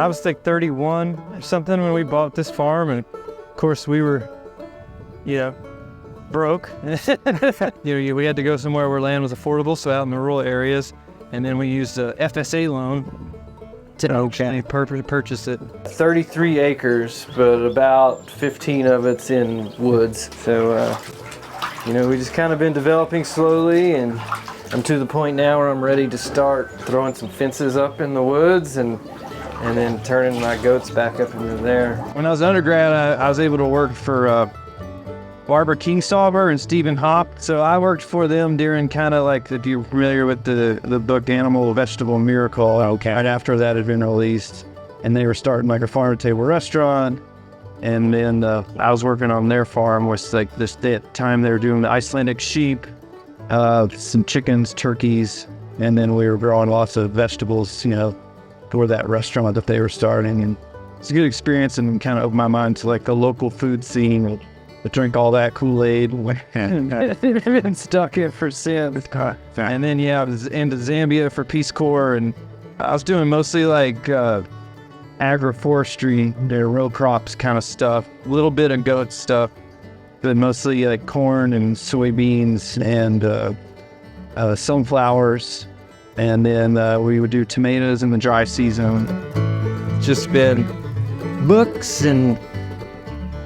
I was like 31 or something when we bought this farm, and of course we were, broke. We had to go somewhere where land was affordable, so out in the rural areas, and then we used a FSA loan to purchase it. 33 acres, but about 15 of it's in woods. So, we just kind of been developing slowly, and I'm to the point now where I'm ready to start throwing some fences up in the woods and then turning my goats back up into there. When I was undergrad, I was able to work for Barbara Kingsolver and Stephen Hopp. So I worked for them during kind of like, if you're familiar with the book Animal, Vegetable, Miracle. Okay. Right after that had been released. And they were starting like a farm-to-table restaurant. And then I was working on their farm, was like that time they were doing the Icelandic sheep, some chickens, turkeys, and then we were growing lots of vegetables, for that restaurant that they were starting. And it's a good experience and kind of opened my mind to like the local food scene. I drink all that Kool-Aid and been stuck in for since. And then, I was into Zambia for Peace Corps, and I was doing mostly like agroforestry, their row crops kind of stuff, a little bit of goat stuff, but mostly like corn and soybeans and sunflowers. And then we would do tomatoes in the dry season. Just been books and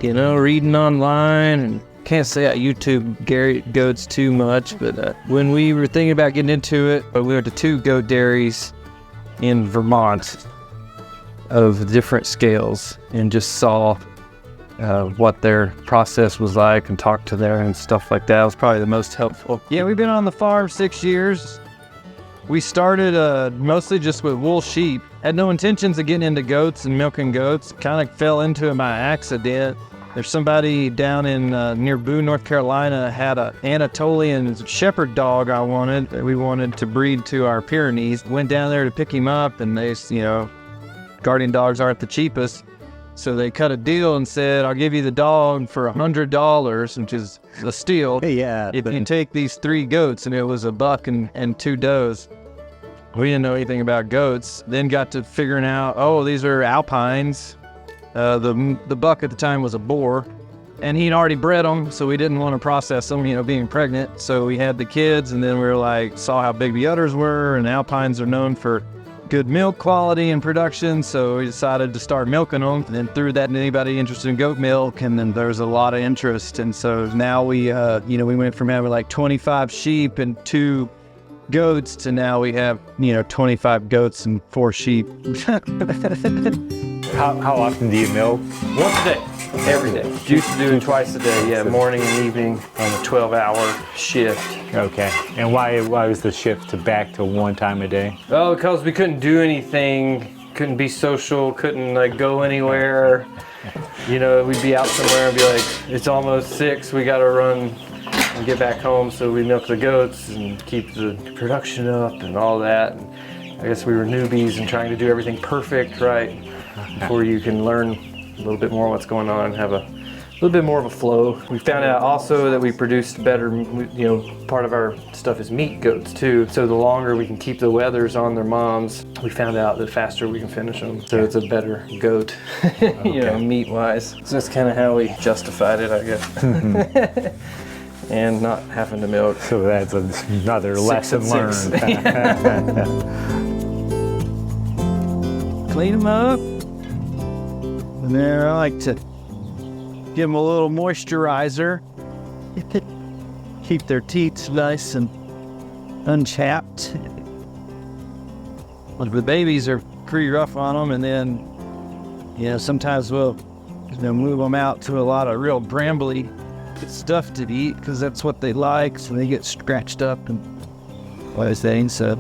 reading online, and can't say I YouTube goats too much, but when we were thinking about getting into it, we went to 2 goat dairies in Vermont of different scales and just saw what their process was like and talked to them and stuff like that. It was probably the most helpful. Yeah, we've been on the farm 6 years. We started mostly just with wool sheep. Had no intentions of getting into goats and milking goats. Kind of fell into it by accident. There's somebody down in near Boone, North Carolina, had an Anatolian shepherd dog we wanted to breed to our Pyrenees. Went down there to pick him up, and they, guardian dogs aren't the cheapest. So they cut a deal and said, I'll give you the dog for $100, which is a steal. Yeah. If you take these 3 goats, and it was a buck and 2 does. We didn't know anything about goats. Then got to figuring out, these are alpines. The buck at the time was a boar, and he'd already bred them, so we didn't want to process them, being pregnant. So we had the kids, and then we were like, saw how big the udders were, and alpines are known for good milk quality and production, so we decided to start milking them, and then threw that to anybody interested in goat milk, and then there's a lot of interest. And so now we went from having like 25 sheep and 2 goats to now we have 25 goats and 4 sheep. How often do you milk? Once a day, every day. Used to do it twice a day, morning and evening on a 12-hour shift. Okay, and why was the shift back to 1 time a day? Well, because we couldn't do anything, couldn't be social, couldn't go anywhere. We'd be out somewhere and be like, it's almost 6, we gotta run and get back home, so we milk the goats and keep the production up and all that. And I guess we were newbies and trying to do everything perfect, right? Before you can learn a little bit more what's going on and have a little bit more of a flow. We found out also that we produced better, part of our stuff is meat goats too. So the longer we can keep the wethers on their moms, we found out the faster we can finish them. So it's a better goat, meat-wise. So that's kind of how we justified it, I guess. And not having to milk. So that's another lesson learned. Clean them up. And then I like to give them a little moisturizer. Keep their teeth nice and unchapped. The babies are pretty rough on them, and then, sometimes we'll move them out to a lot of real brambly stuff to eat, because that's what they like, so they get scratched up and everything. So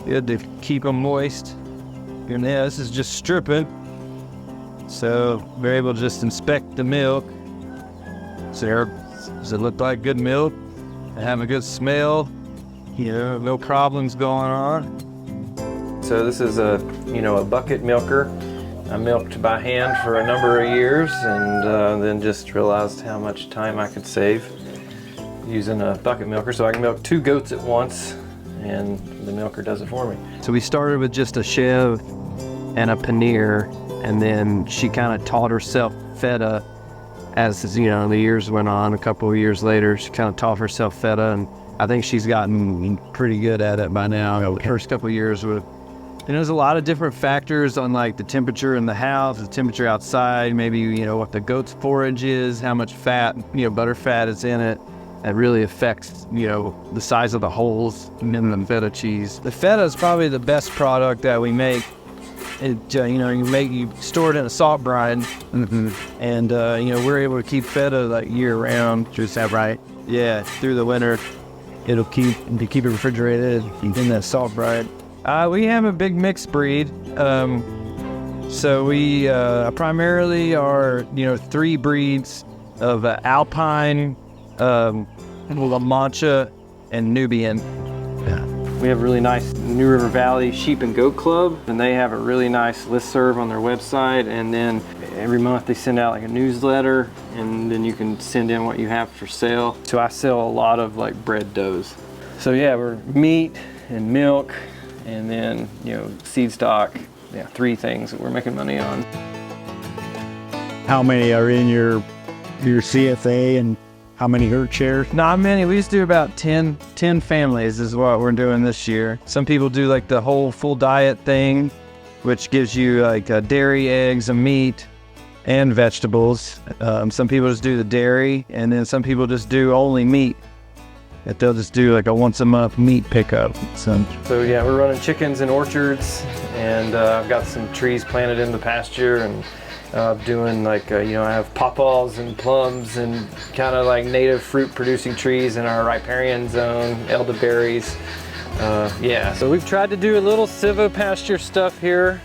good to keep them moist. And this is just stripping, so we're able to just inspect the milk. So does it look like good milk? They have a good smell, no problems going on. So this is a bucket milker. I milked by hand for a number of years, and then just realized how much time I could save using a bucket milker. So I can milk 2 goats at once, and the milker does it for me. So we started with just a chev and a paneer, and then she kind of taught herself feta as the years went on. A couple of years later, she kind of taught herself feta, and I think she's gotten pretty good at it by now. The first couple of years with, and there's a lot of different factors on like the temperature in the house, the temperature outside, maybe what the goat's forage is, how much fat, butter fat is in it. That really affects, the size of the holes in the feta cheese. The feta is probably the best product that we make. It, you store it in a salt brine, and we're able to keep feta like year round. Is that right? Yeah, through the winter, it'll keep it refrigerated in that salt brine. We have a big mixed breed, so we primarily are 3 breeds of Alpine, La Mancha, and Nubian. Yeah. We have a really nice New River Valley Sheep and Goat Club, and they have a really nice listserv on their website, and then every month they send out like a newsletter, and then you can send in what you have for sale. So I sell a lot of like bred doughs. So yeah, we're meat and milk, and then seed stock. Yeah, 3 things that we're making money on. How many are in your CFA, and how many herd shares? Not many. We used to do about 10 families is what we're doing this year. Some people do like the whole full diet thing, which gives you like dairy, eggs, and meat, and vegetables. Some people just do the dairy, and then some people just do only meat. That they'll just do like a once a month meat pickup. So yeah, we're running chickens in orchards, and I've got some trees planted in the pasture, and doing like, I have pawpaws and plums and kind of like native fruit producing trees in our riparian zone, elderberries. Yeah, so we've tried to do a little silvopasture stuff here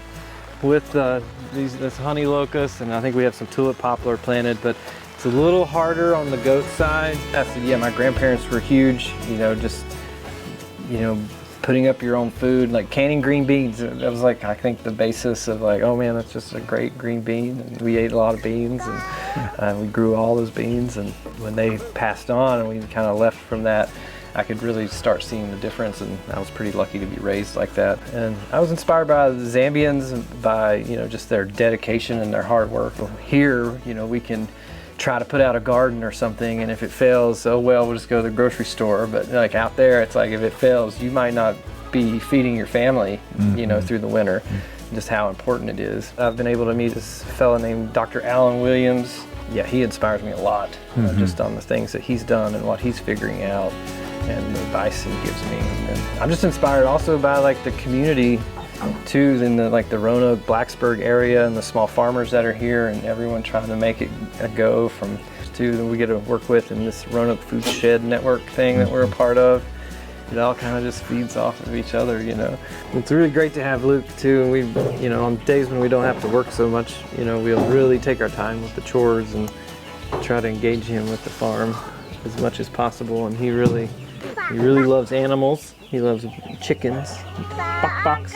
with this honey locust, and I think we have some tulip poplar planted, but it's a little harder on the goat side. My grandparents were huge, putting up your own food, like canning green beans. That was like, I think, the basis of like, oh man, that's just a great green bean. And we ate a lot of beans, and we grew all those beans. And when they passed on and we kind of left from that, I could really start seeing the difference, and I was pretty lucky to be raised like that. And I was inspired by the Zambians, by just their dedication and their hard work. Here, we can try to put out a garden or something, and if it fails, oh well, we'll just go to the grocery store. But like out there, it's like if it fails, you might not be feeding your family, through the winter. Just how important it is. I've been able to meet this fella named Dr. Alan Williams. Yeah, he inspires me a lot, just on the things that he's done and what he's figuring out, and the advice he gives me. And I'm just inspired also by like the community too, in the Roanoke, Blacksburg area, and the small farmers that are here, and everyone trying to make it a go from that we get to work with in this Roanoke Food Shed Network thing that we're a part of. It all kind of just feeds off of each other, It's really great to have Luke too, and we, on days when we don't have to work so much, we'll really take our time with the chores and try to engage him with the farm as much as possible. And he really loves animals. He loves chickens, bok-boks.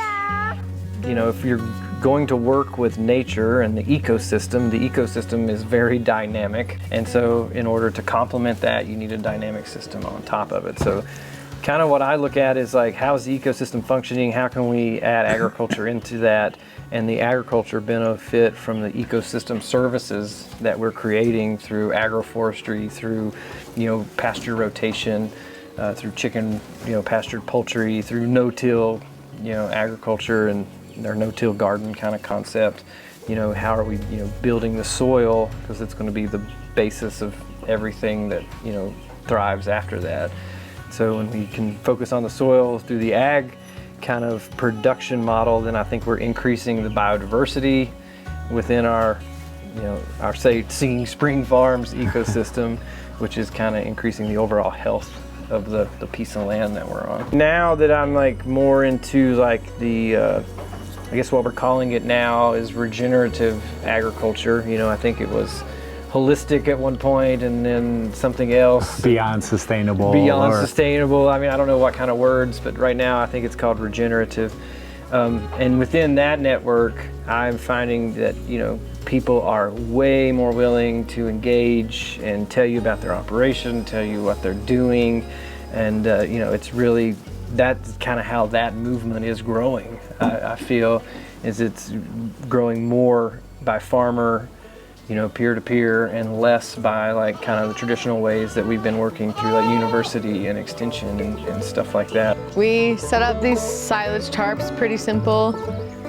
If you're going to work with nature and the ecosystem is very dynamic. And so in order to complement that, you need a dynamic system on top of it. So kind of what I look at is like, how's the ecosystem functioning? How can we add agriculture into that? And the agriculture benefit from the ecosystem services that we're creating through agroforestry, through, pasture rotation, through chicken, pastured poultry, through no-till, agriculture, and their no-till garden kind of concept. How are we, building the soil, because it's going to be the basis of everything that, thrives after that. So when we can focus on the soil through the ag kind of production model, then I think we're increasing the biodiversity within our Singing Spring Farms ecosystem, which is kind of increasing the overall health of the piece of land that we're on. Now that I'm like more into like the I guess what we're calling it now is regenerative agriculture. I think it was holistic at one point, and then something else. Beyond sustainable. I mean, I don't know what kind of words, but right now I think it's called regenerative. And within that network, I'm finding that, people are way more willing to engage and tell you about their operation, tell you what they're doing. And, it's really that's kind of how that movement is growing. I feel is it's growing more by farmer, you know, peer-to-peer, and less by like kind of the traditional ways that we've been working through, like university and extension and stuff like that. We set up these silage tarps, pretty simple.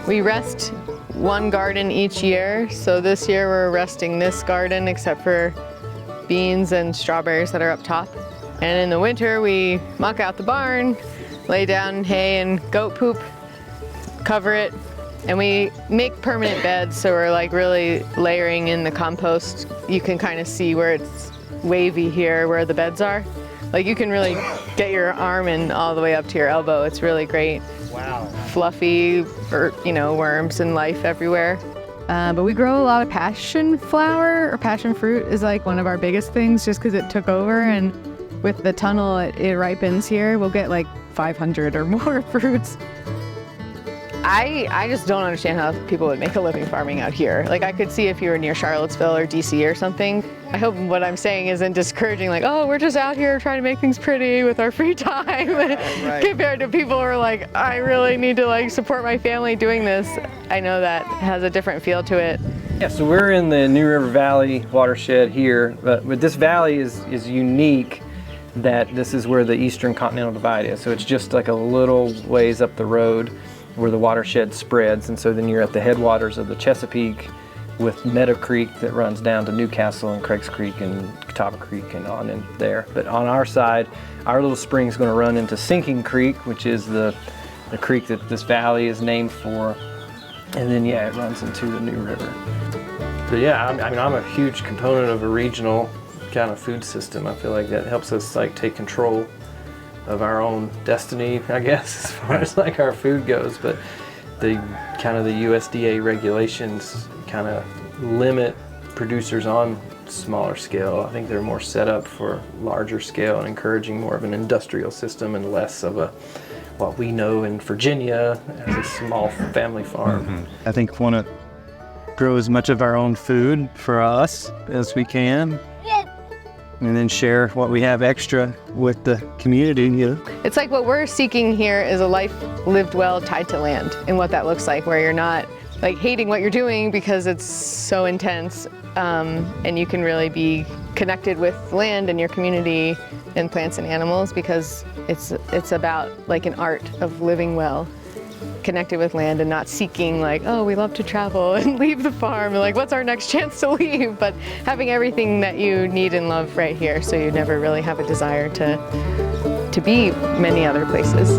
We rest one garden each year. So this year we're resting this garden except for beans and strawberries that are up top. And in the winter we muck out the barn, lay down hay and goat poop, cover it, and we make permanent beds, so we're like really layering in the compost. You can kind of see where it's wavy here, where the beds are. Like you can really get your arm in all the way up to your elbow. It's really great. Wow. Fluffy, or, you know, worms and life everywhere. But we grow a lot of passion flower, or passion fruit is like one of our biggest things, just because it took over, and with the tunnel it ripens here. We'll get like 500 or more fruits. I just don't understand how people would make a living farming out here. Like I could see if you were near Charlottesville or DC or something. I hope what I'm saying isn't discouraging, like, oh, we're just out here trying to make things pretty with our free time, right. Compared to people who are like, I really need to like support my family doing this. I know that has a different feel to it. Yeah, so we're in the New River Valley watershed here, but this valley is unique that this is where the Eastern Continental Divide is. So it's just like a little ways up the road where the watershed spreads, and so then you're at the headwaters of the Chesapeake with Meadow Creek that runs down to Newcastle and Craig's Creek and Catawba Creek and on in there. But on our side, our little spring is going to run into Sinking Creek, which is the creek that this valley is named for, and then yeah, it runs into the New River. But yeah, I mean, I'm a huge component of a regional kind of food system. I feel like that helps us like take control of our own destiny, I guess, as far as like our food goes. But the kind of the USDA regulations kind of limit producers on smaller scale. I think they're more set up for larger scale and encouraging more of an industrial system and less of a what we know in Virginia as a small family farm. Mm-hmm. I think we want to grow as much of our own food for us as we can, and then share what we have extra with the community. You know? It's like what we're seeking here is a life lived well tied to land, and what that looks like, where you're not like hating what you're doing because it's so intense, and you can really be connected with land and your community and plants and animals, because it's about like an art of living well, connected with land and not seeking like, oh, we love to travel and leave the farm, and like, what's our next chance to leave? But having everything that you need and love right here, so you never really have a desire to be many other places.